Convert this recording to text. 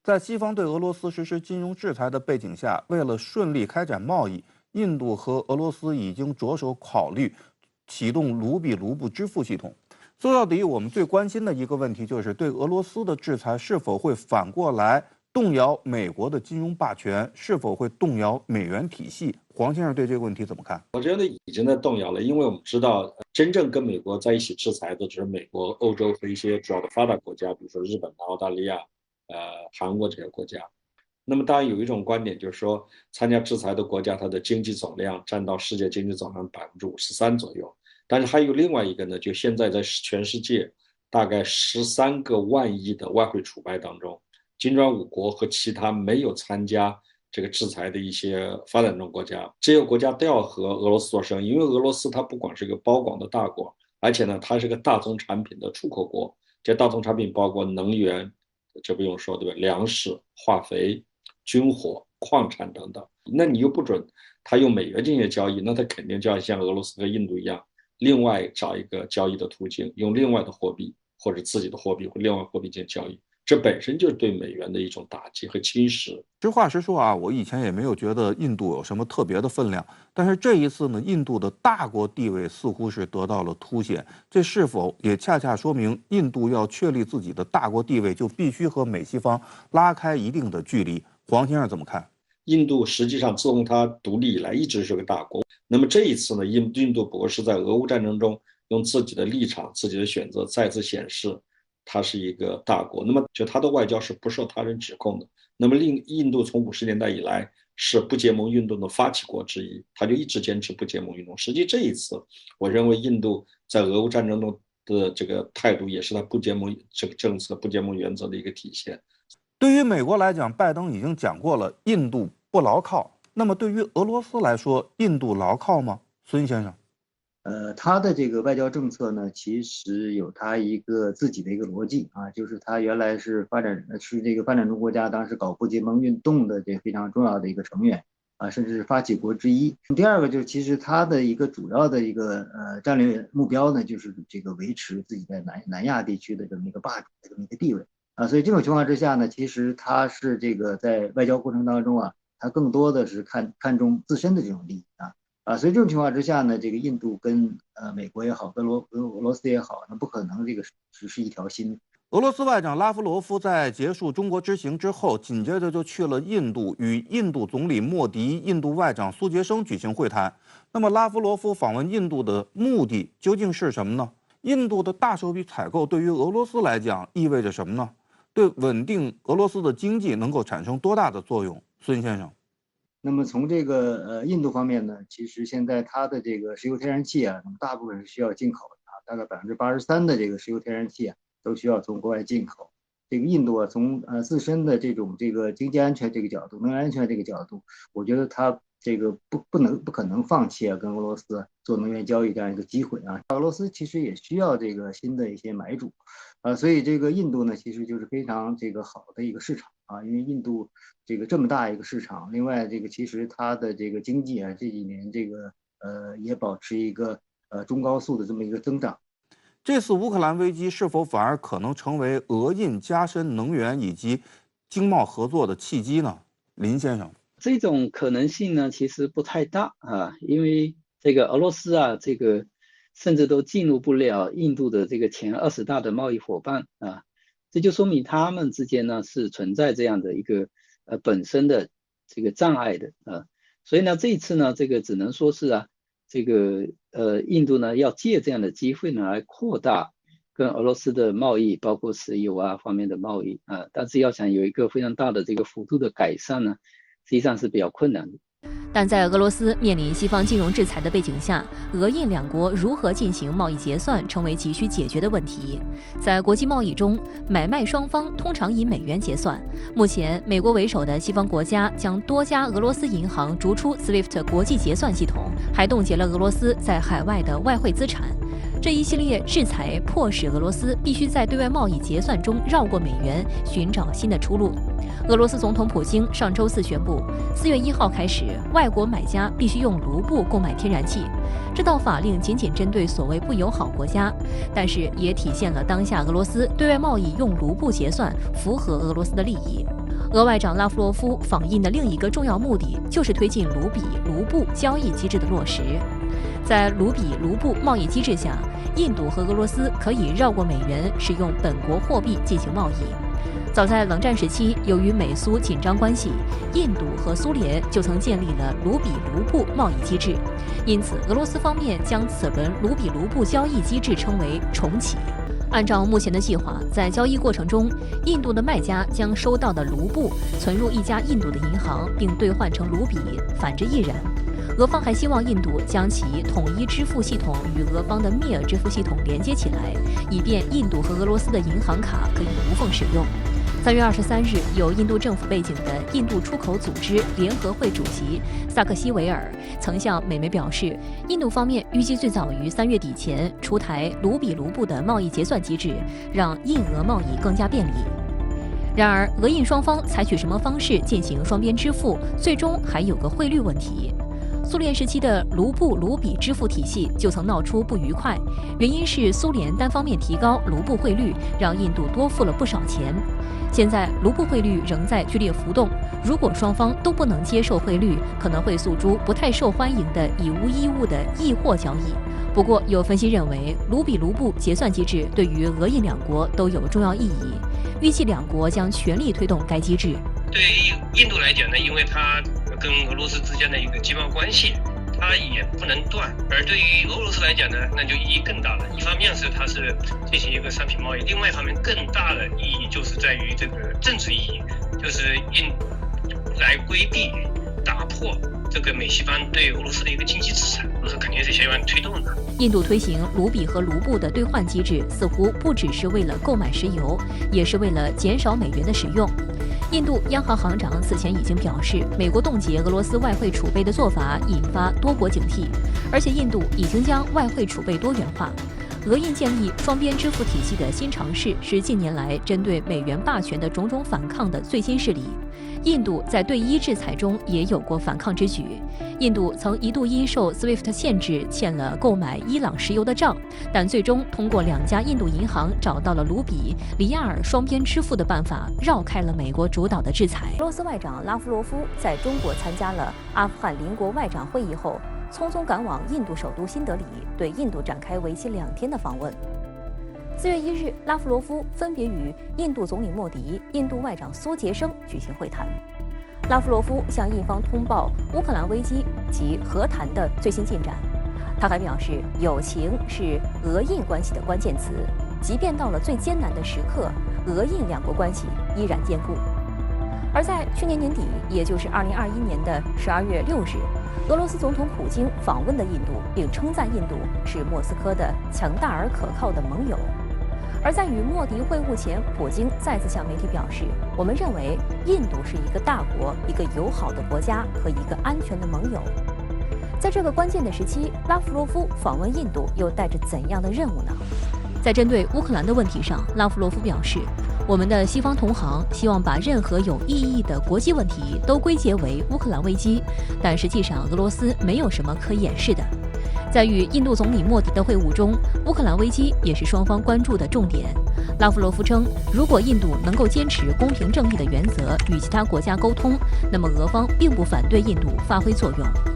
在西方对俄罗斯实施金融制裁的背景下，为了顺利开展贸易，印度和俄罗斯已经着手考虑启动卢比卢布支付系统。说到底，我们最关心的一个问题就是，对俄罗斯的制裁是否会反过来动摇美国的金融霸权，是否会动摇美元体系？黄先生对这个问题怎么看？我觉得已经在动摇了，因为我们知道，真正跟美国在一起制裁的只是美国、欧洲和一些主要的发达国家，比如说日本、澳大利亚、韩国这些国家。那么当然有一种观点就是说，参加制裁的国家，它的经济总量占到世界经济总量53%左右。但是还有另外一个呢，就现在在全世界大概13个万亿的外汇储备当中，金砖5国和其他没有参加这个制裁的一些发展中国家，这些国家都要和俄罗斯做生意，因为俄罗斯它不光是一个包广的大国，而且呢，它是个大宗产品的出口国。这大宗产品包括能源，这不用说对吧？粮食、化肥、军火、矿产等等。那你又不准它用美元进行交易，那它肯定就要像俄罗斯和印度一样，另外找一个交易的途径，用另外的货币或者自己的货币或另外货币进行交易。这本身就是对美元的一种打击和侵蚀。实话实说啊，我以前也没有觉得印度有什么特别的分量，但是这一次呢，印度的大国地位似乎是得到了凸显。这是否也恰恰说明，印度要确立自己的大国地位，就必须和美西方拉开一定的距离？黄先生怎么看？印度实际上自从它独立以来，一直是个大国。那么这一次呢，印度不过是在俄乌战争中用自己的立场、自己的选择再次显示它是一个大国。那么就它的外交是不受他人指控的。那么印度从50年代以来是不结盟运动的发起国之一，他就一直坚持不结盟运动。实际这一次，我认为印度在俄乌战争中的这个态度，也是他不结盟这个政策、不结盟原则的一个体现。对于美国来讲，拜登已经讲过了，印度不牢靠。那么对于俄罗斯来说，印度牢靠吗？孙先生。他的这个外交政策呢，其实有他一个自己的一个逻辑啊，就是他原来是这个发展中国家当时搞不结盟运动的这非常重要的一个成员啊，甚至是发起国之一。第二个就是其实他的一个主要的一个战略目标呢，就是这个维持自己在南亚地区的这么一个霸主的这么一个地位啊，所以这种情况之下呢，其实他是这个在外交过程当中啊，他更多的是看重自身的这种利益所以这种情况之下呢，这个印度跟美国也好，跟俄罗斯也好，那不可能这个只是一条心。俄罗斯外长拉夫罗夫在结束中国之行之后，紧接着就去了印度，与印度总理莫迪、印度外长苏杰生举行会谈。那么拉夫罗夫访问印度的目的究竟是什么呢？印度的大手笔采购对于俄罗斯来讲意味着什么呢？对稳定俄罗斯的经济能够产生多大的作用？孙先生。那么从这个印度方面呢，其实现在它的这个石油天然气啊，那么大部分是需要进口的大概83%的这个石油天然气都需要从国外进口。这个印度从自身的这个经济安全这个角度、能源安全这个角度，我觉得它这个不可能放弃跟俄罗斯做能源交易这样一个机会俄罗斯其实也需要这个新的一些买主所以这个印度呢，其实就是非常这个好的一个市场因为印度这个这么大一个市场，另外这个其实它的这个经济这几年这个也保持一个中高速的这么一个增长。这次乌克兰危机是否反而可能成为俄印加深能源以及经贸合作的契机呢？林先生。这种可能性呢，其实不太大因为这个俄罗斯这个甚至都进入不了印度的这个前20大的贸易伙伴这就说明他们之间呢是存在这样的一个本身的这个障碍的所以呢这一次呢这个只能说是这个印度呢要借这样的机会呢来扩大跟俄罗斯的贸易，包括石油方面的贸易但是要想有一个非常大的这个幅度的改善呢，实际上是比较困难的。但在俄罗斯面临西方金融制裁的背景下，俄印两国如何进行贸易结算成为急需解决的问题。在国际贸易中，买卖双方通常以美元结算。目前，美国为首的西方国家将多家俄罗斯银行逐出 SWIFT 国际结算系统，还冻结了俄罗斯在海外的外汇资产。这一系列制裁迫使俄罗斯必须在对外贸易结算中绕过美元，寻找新的出路。俄罗斯总统普京上周四宣布，4月1号开始，外国买家必须用卢布购买天然气。这道法令仅针对所谓不友好国家，但是也体现了当下俄罗斯对外贸易用卢布结算符合俄罗斯的利益。俄外长拉夫罗夫访印的另一个重要目的就是推进卢比卢布交易机制的落实。在卢比卢布贸易机制下，印度和俄罗斯可以绕过美元，使用本国货币进行贸易。早在冷战时期，由于美苏紧张关系，印度和苏联就曾建立了卢比卢布贸易机制，因此俄罗斯方面将此轮卢比卢布交易机制称为重启。按照目前的计划，在交易过程中，印度的卖家将收到的卢布存入一家印度的银行，并兑换成卢比，反之亦然。俄方还希望印度将其统一支付系统与俄方的密尔支付系统连接起来，以便印度和俄罗斯的银行卡可以无缝使用。3月23日，有印度政府背景的印度出口组织联合会主席萨克希维尔曾向美媒表示，印度方面预计最早于3月底前出台卢比卢布的贸易结算机制，让印俄贸易更加便利。然而，俄印双方采取什么方式进行双边支付，最终还有个汇率问题。苏联时期的卢布卢比支付体系就曾闹出不愉快，原因是苏联单方面提高卢布汇率，让印度多付了不少钱。现在卢布汇率仍在剧烈浮动，如果双方都不能接受汇率，可能会诉诸不太受欢迎的以物易物的易货交易。不过，有分析认为，卢比卢布结算机制对于俄印两国都有重要意义，预计两国将全力推动该机制。对于印度来讲呢，因为它跟俄罗斯之间的一个经贸关系，它也不能断；而对于俄罗斯来讲呢，那就意义更大了。一方面是它是进行一个商品贸易，另外一方面更大的意义就是在于这个政治意义，就是来规避、打破这个美西方对俄罗斯的一个经济制裁，俄罗斯肯定是希望推动的。印度推行卢比和卢布的兑换机制，似乎不只是为了购买石油，也是为了减少美元的使用。印度央行行长此前已经表示，美国冻结俄罗斯外汇储备的做法引发多国警惕，而且印度已经将外汇储备多元化。俄印建立双边支付体系的新尝试，是近年来针对美元霸权的种种反抗的最新事例。印度在对伊制裁中也有过反抗之举。印度曾一度因受 SWIFT 限制欠了购买伊朗石油的账，但最终通过2家印度银行找到了卢比、里亚尔双边支付的办法，绕开了美国主导的制裁。俄罗斯外长拉夫罗夫在中国参加了阿富汗邻国外长会议后，匆匆赶往印度首都新德里，对印度展开为期2天的访问。4月1日，拉夫罗夫分别与印度总理莫迪、印度外长苏杰生举行会谈。拉夫罗夫向印方通报乌克兰危机及和谈的最新进展。他还表示，友情是俄印关系的关键词，即便到了最艰难的时刻，俄印两国关系依然坚固。而在去年年底，也就是2021年的12月6日，俄罗斯总统普京访问了印度，并称赞印度是莫斯科的强大而可靠的盟友。而在与莫迪会晤前，普京再次向媒体表示，我们认为印度是一个大国、一个友好的国家和一个安全的盟友。在这个关键的时期，拉夫罗夫访问印度又带着怎样的任务呢？在针对乌克兰的问题上，拉夫罗夫表示，我们的西方同行希望把任何有意义的国际问题都归结为乌克兰危机，但实际上俄罗斯没有什么可掩饰的。在与印度总理莫迪的会晤中，乌克兰危机也是双方关注的重点。拉夫罗夫称，如果印度能够坚持公平正义的原则与其他国家沟通，那么俄方并不反对印度发挥作用。